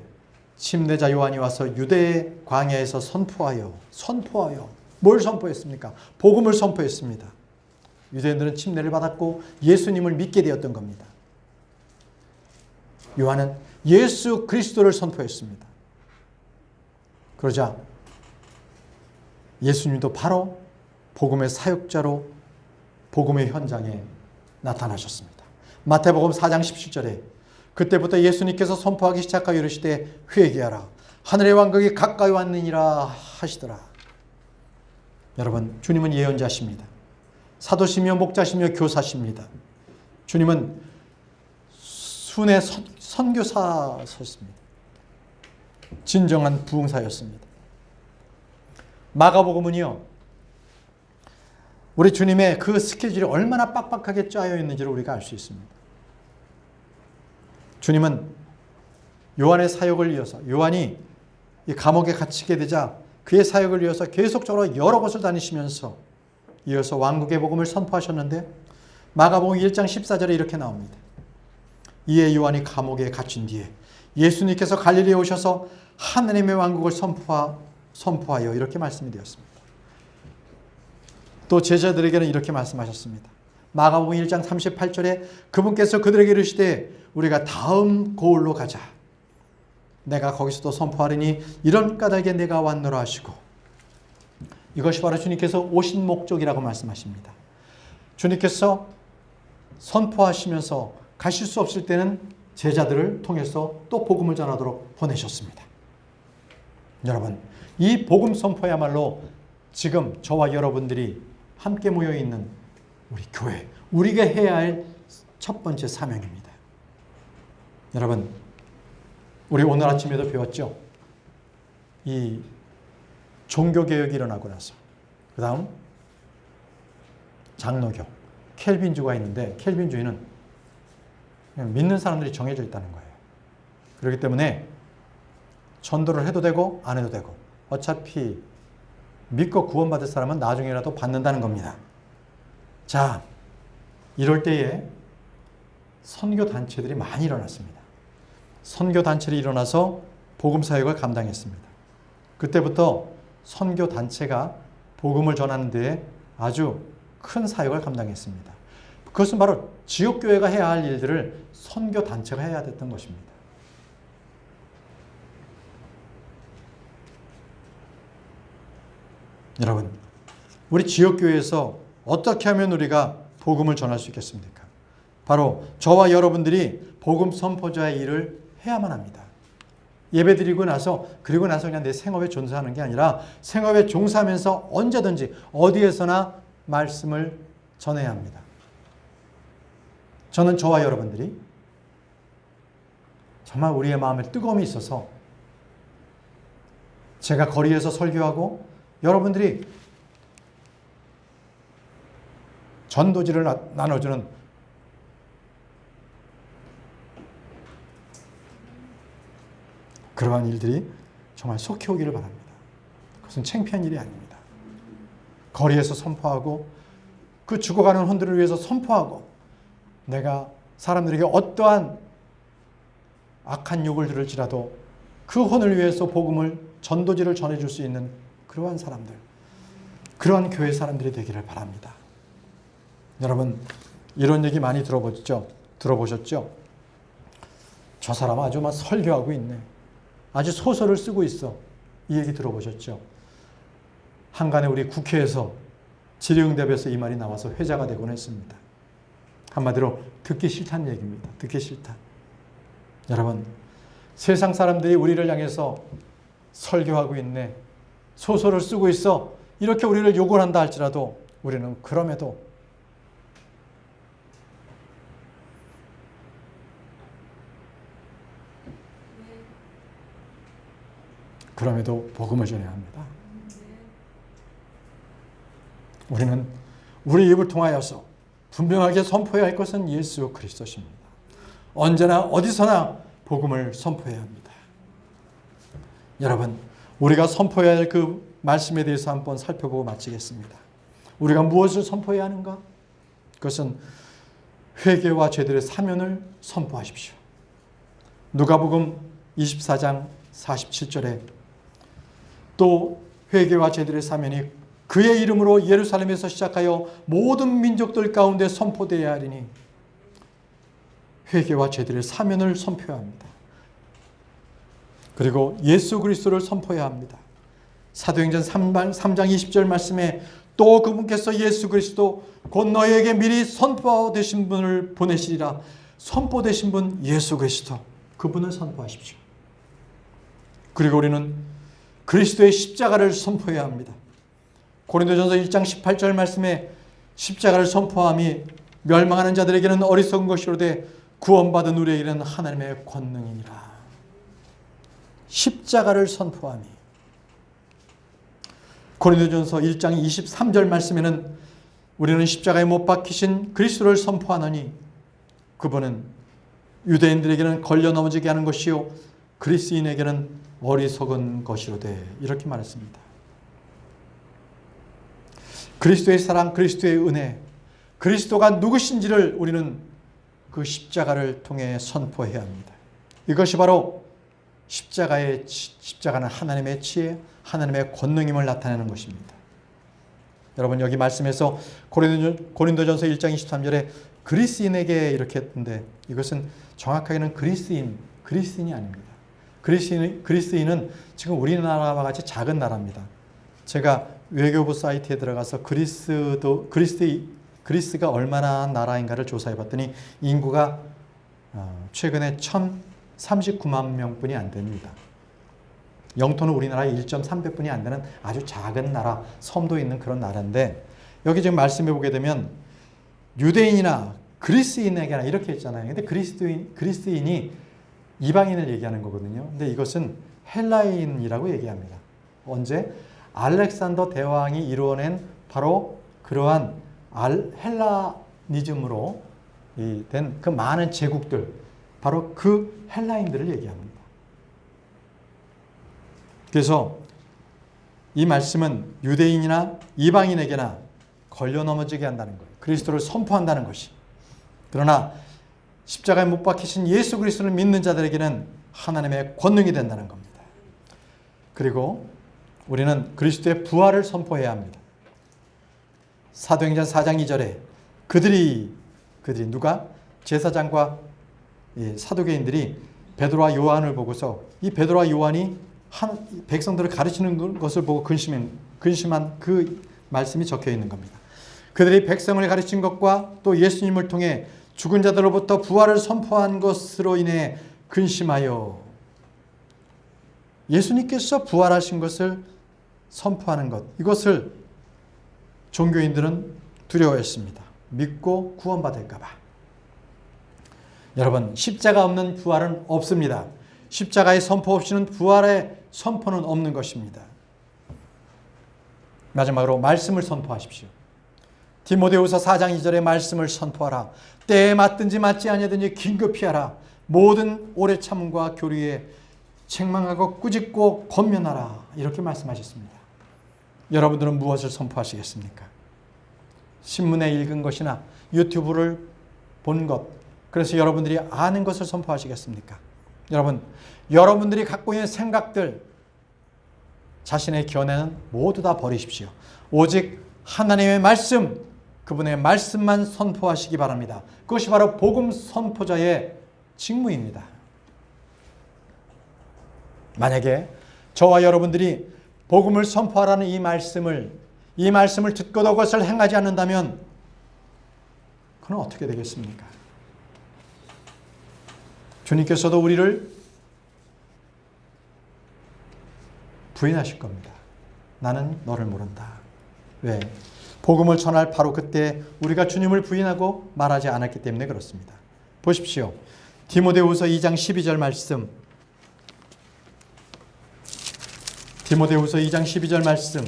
침례자 요한이 와서 유대 광야에서 선포하여 뭘 선포했습니까? 복음을 선포했습니다. 유대인들은 침례를 받았고 예수님을 믿게 되었던 겁니다. 요한은 예수 그리스도를 선포했습니다. 그러자 예수님도 바로 복음의 사역자로 복음의 현장에 나타나셨습니다. 마태복음 4장 17절에 그때부터 예수님께서 선포하기 시작하여 이르시되 회개하라 하늘의 왕국이 가까이 왔느니라 하시더라. 여러분, 주님은 예언자십니다. 사도시며 목자시며 교사십니다. 주님은 순회 선교사셨습니다. 진정한 부흥사였습니다. 마가복음은요, 우리 주님의 그 스케줄이 얼마나 빡빡하게 짜여 있는지를 우리가 알 수 있습니다. 주님은 요한의 사역을 이어서, 요한이 이 감옥에 갇히게 되자 그의 사역을 이어서 계속적으로 여러 곳을 다니시면서 이어서 왕국의 복음을 선포하셨는데, 마가복음 1장 14절에 이렇게 나옵니다. 이에 요한이 감옥에 갇힌 뒤에 예수님께서 갈릴리에 오셔서 하나님의 왕국을 선포하여 이렇게 말씀이 되었습니다. 또 제자들에게는 이렇게 말씀하셨습니다. 마가복음 1장 38절에 그분께서 그들에게 이르시되 우리가 다음 고을로 가자. 내가 거기서도 선포하리니 이런 까닭에 내가 왔노라 하시고, 이것이 바로 주님께서 오신 목적이라고 말씀하십니다. 주님께서 선포하시면서 가실 수 없을 때는 제자들을 통해서 또 복음을 전하도록 보내셨습니다. 여러분, 이 복음 선포야말로 지금 저와 여러분들이 함께 모여있는 우리 교회, 우리가 해야 할 첫 번째 사명입니다. 여러분, 우리 오늘 아침에도 배웠죠? 이 종교개혁이 일어나고 나서 그 다음 장로교, 켈빈주가 있는데 켈빈주의는 그냥 믿는 사람들이 정해져 있다는 거예요. 그렇기 때문에 전도를 해도 되고 안 해도 되고 어차피 믿고 구원받을 사람은 나중에라도 받는다는 겁니다. 자, 이럴 때에 선교단체들이 많이 일어났습니다. 선교단체들이 일어나서 복음사역을 감당했습니다. 그때부터 선교단체가 복음을 전하는 데에 아주 큰 사역을 감당했습니다. 그것은 바로 지역교회가 해야 할 일들을 선교단체가 해야 됐던 것입니다. 여러분, 우리 지역교회에서 어떻게 하면 우리가 복음을 전할 수 있겠습니까? 바로 저와 여러분들이 복음 선포자의 일을 해야만 합니다. 예배 드리고 나서 그냥 내 생업에 종사하는 게 아니라 생업에 종사하면서 언제든지 어디에서나 말씀을 전해야 합니다. 저는 저와 여러분들이 정말 우리의 마음에 뜨거움이 있어서 제가 거리에서 설교하고 여러분들이 전도지를 나눠주는 그러한 일들이 정말 속히 오기를 바랍니다. 그것은 창피한 일이 아닙니다. 거리에서 선포하고 그 죽어가는 혼들을 위해서 선포하고 내가 사람들에게 어떠한 악한 욕을 들을지라도 그 혼을 위해서 복음을 전도지를 전해줄 수 있는 그러한 사람들, 그러한 교회 사람들이 되기를 바랍니다. 여러분, 이런 얘기 많이 들어보셨죠? 저 사람 아주 막 설교하고 있네. 아주 소설을 쓰고 있어. 이 얘기 들어보셨죠? 한간에 우리 국회에서 질의응답에서 이 말이 나와서 회자가 되곤 했습니다. 한마디로 듣기 싫다는 얘기입니다. 듣기 싫다. 여러분, 세상 사람들이 우리를 향해서 설교하고 있네, 소설을 쓰고 있어, 이렇게 우리를 욕을 한다 할지라도 우리는 그럼에도 복음을 전해야 합니다. 우리는 우리 입을 통하여서 분명하게 선포해야 할 것은 예수 그리스도십니다. 언제나 어디서나 복음을 선포해야 합니다. 여러분, 우리가 선포해야 할 그 말씀에 대해서 한번 살펴보고 마치겠습니다. 우리가 무엇을 선포해야 하는가? 그것은 회개와 죄들의 사면을 선포하십시오. 누가복음 24장 47절에 또 회개와 제들의 사면이 그의 이름으로 예루살렘에서 시작하여 모든 민족들 가운데 선포되어야 하리니 회개와 제들의 사면을 선포해야 합니다. 그리고 예수 그리스도를 선포해야 합니다. 사도행전 3장 20절 말씀에 또 그분께서 예수 그리스도 곧 너희에게 미리 선포되신 분을 보내시리라. 선포되신 분 예수 그리스도, 그분을 선포하십시오. 그리고 우리는 그리스도의 십자가를 선포해야 합니다. 고린도전서 1장 18절 말씀에 십자가를 선포함이 멸망하는 자들에게는 어리석은 것이로되 구원받은 우리에게는 하나님의 권능이니라. 십자가를 선포함이. 고린도전서 1장 23절 말씀에는 우리는 십자가에 못 박히신 그리스도를 선포하노니 그분은 유대인들에게는 걸려 넘어지게 하는 것이요 그리스인에게는 어리석은 것이로되, 이렇게 말했습니다. 그리스도의 사랑, 그리스도의 은혜, 그리스도가 누구신지를 우리는 그 십자가를 통해 선포해야 합니다. 이것이 바로 십자가는 하나님의 지혜, 하나님의 권능임을 나타내는 것입니다. 여러분, 여기 말씀에서 고린도전서 1장 23절에 그리스인에게 이렇게 했는데 이것은 정확하게는 그리스인이 아닙니다. 그리스인은 지금 우리나라와 같이 작은 나라입니다. 제가 외교부 사이트에 들어가서 그리스가 얼마나 나라인가를 조사해 봤더니 인구가 최근에 1,039만 명뿐이 안 됩니다. 영토는 우리나라의 1.3배뿐이 안 되는 아주 작은 나라, 섬도 있는 그런 나라인데, 여기 지금 말씀해 보게 되면 유대인이나 그리스인에게나 이렇게 했잖아요. 근데 그리스인이 이방인을 얘기하는 거거든요. 근데 이것은 헬라인이라고 얘기합니다. 언제? 알렉산더 대왕이 이루어낸 바로 그러한 헬라니즘으로 된 그 많은 제국들, 바로 그 헬라인들을 얘기합니다. 그래서 이 말씀은 유대인이나 이방인에게나 걸려 넘어지게 한다는 거예요. 그리스도를 선포한다는 것이. 그러나 십자가에 못 박히신 예수 그리스도를 믿는 자들에게는 하나님의 권능이 된다는 겁니다. 그리고 우리는 그리스도의 부활을 선포해야 합니다. 사도행전 4장 2절에 그들이 누가? 제사장과 사두개인들이 베드로와 요한을 보고서 이 베드로와 요한이 백성들을 가르치는 것을 보고 근심한 그 말씀이 적혀 있는 겁니다. 그들이 백성을 가르친 것과 또 예수님을 통해 죽은 자들로부터 부활을 선포한 것으로 인해 근심하여, 예수님께서 부활하신 것을 선포하는 것, 이것을 종교인들은 두려워했습니다. 믿고 구원받을까 봐. 여러분, 십자가 없는 부활은 없습니다. 십자가의 선포 없이는 부활의 선포는 없는 것입니다. 마지막으로 말씀을 선포하십시오. 디모데후서 4장 2절의 말씀을 선포하라. 때에 맞든지 맞지 아니하든지 긴급히 하라. 모든 오래 참음과 교리에 책망하고 꾸짖고 권면하라. 이렇게 말씀하셨습니다. 여러분들은 무엇을 선포하시겠습니까? 신문에 읽은 것이나 유튜브를 본 것, 그래서 여러분들이 아는 것을 선포하시겠습니까? 여러분들이 갖고 있는 생각들, 자신의 견해는 모두 다 버리십시오. 오직 하나님의 말씀, 그분의 말씀만 선포하시기 바랍니다. 그것이 바로 복음 선포자의 직무입니다. 만약에 저와 여러분들이 복음을 선포하라는 이 말씀을 듣고도 그것을 행하지 않는다면 그건 어떻게 되겠습니까? 주님께서도 우리를 부인하실 겁니다. 나는 너를 모른다. 왜? 복음을 전할 바로 그때 우리가 주님을 부인하고 말하지 않았기 때문에 그렇습니다. 보십시오. 디모데후서 2장 12절 말씀. 디모데후서 2장 12절 말씀.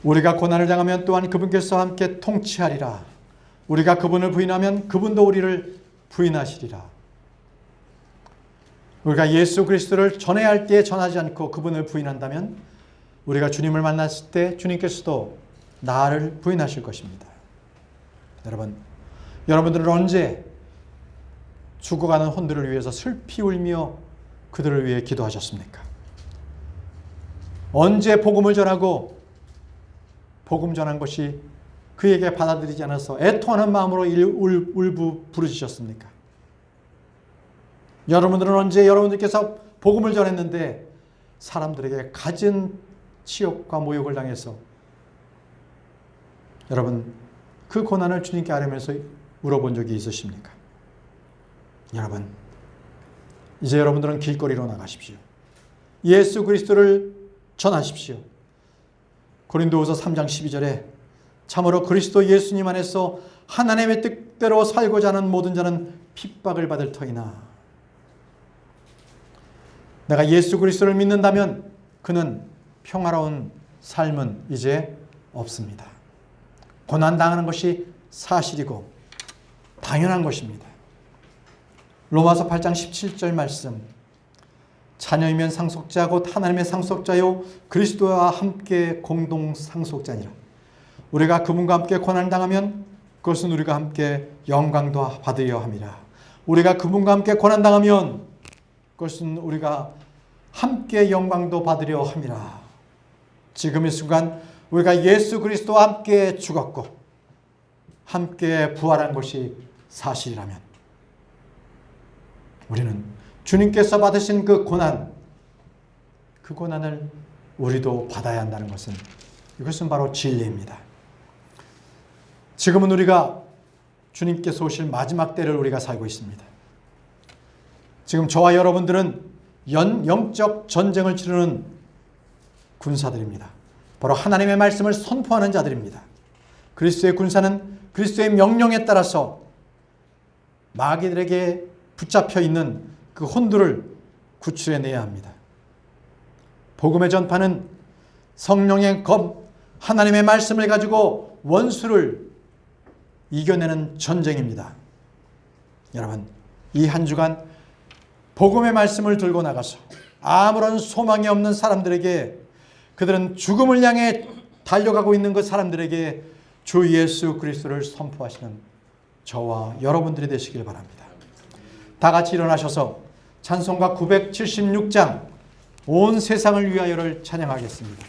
우리가 고난을 당하면 또한 그분께서 함께 통치하리라. 우리가 그분을 부인하면 그분도 우리를 부인하시리라. 우리가 예수 그리스도를 전해야 할 때에 전하지 않고 그분을 부인한다면 우리가 주님을 만났을 때 주님께서도 나를 부인하실 것입니다. 여러분들은 언제 죽어가는 혼들을 위해서 슬피 울며 그들을 위해 기도하셨습니까? 언제 복음을 전하고 복음 전한 것이 그에게 받아들이지 않아서 애통하는 마음으로 울부 부르짖으셨습니까? 여러분들은 언제 여러분들께서 복음을 전했는데 사람들에게 갖은 치욕과 모욕을 당해서 여러분 그 고난을 주님께 아뢰면서 울어본 적이 있으십니까? 여러분, 이제 여러분들은 길거리로 나가십시오. 예수 그리스도를 전하십시오. 고린도후서 3장 12절에 참으로 그리스도 예수님 안에서 하나님의 뜻대로 살고자 하는 모든 자는 핍박을 받을 터이나 내가 예수 그리스도를 믿는다면 그는 평화로운 삶은 이제 없습니다. 고난당하는 것이 사실이고 당연한 것입니다. 로마서 8장 17절 말씀 자녀이면 상속자 곧 하나님의 상속자요 그리스도와 함께 공동 상속자니라. 우리가 그분과 함께 고난당하면 그것은 우리가 함께 영광도 받으려 함이라. 우리가 그분과 함께 고난당하면 그것은 우리가 함께 영광도 받으려 함이라. 지금 이 순간 우리가 예수 그리스도와 함께 죽었고 함께 부활한 것이 사실이라면 우리는 주님께서 받으신 그 고난을 우리도 받아야 한다는 것은 이것은 바로 진리입니다. 지금은 우리가 주님께서 오실 마지막 때를 우리가 살고 있습니다. 지금 저와 여러분들은 영적 전쟁을 치르는 군사들입니다. 바로 하나님의 말씀을 선포하는 자들입니다. 그리스도의 군사는 그리스도의 명령에 따라서 마귀들에게 붙잡혀 있는 그 혼들을 구출해내야 합니다. 복음의 전파는 성령의 검, 하나님의 말씀을 가지고 원수를 이겨내는 전쟁입니다. 여러분, 이 한 주간 복음의 말씀을 들고 나가서 아무런 소망이 없는 사람들에게 그들은 죽음을 향해 달려가고 있는 그 사람들에게 주 예수 그리스도를 선포하시는 저와 여러분들이 되시길 바랍니다. 다 같이 일어나셔서 찬송가 976장 온 세상을 위하여를 찬양하겠습니다.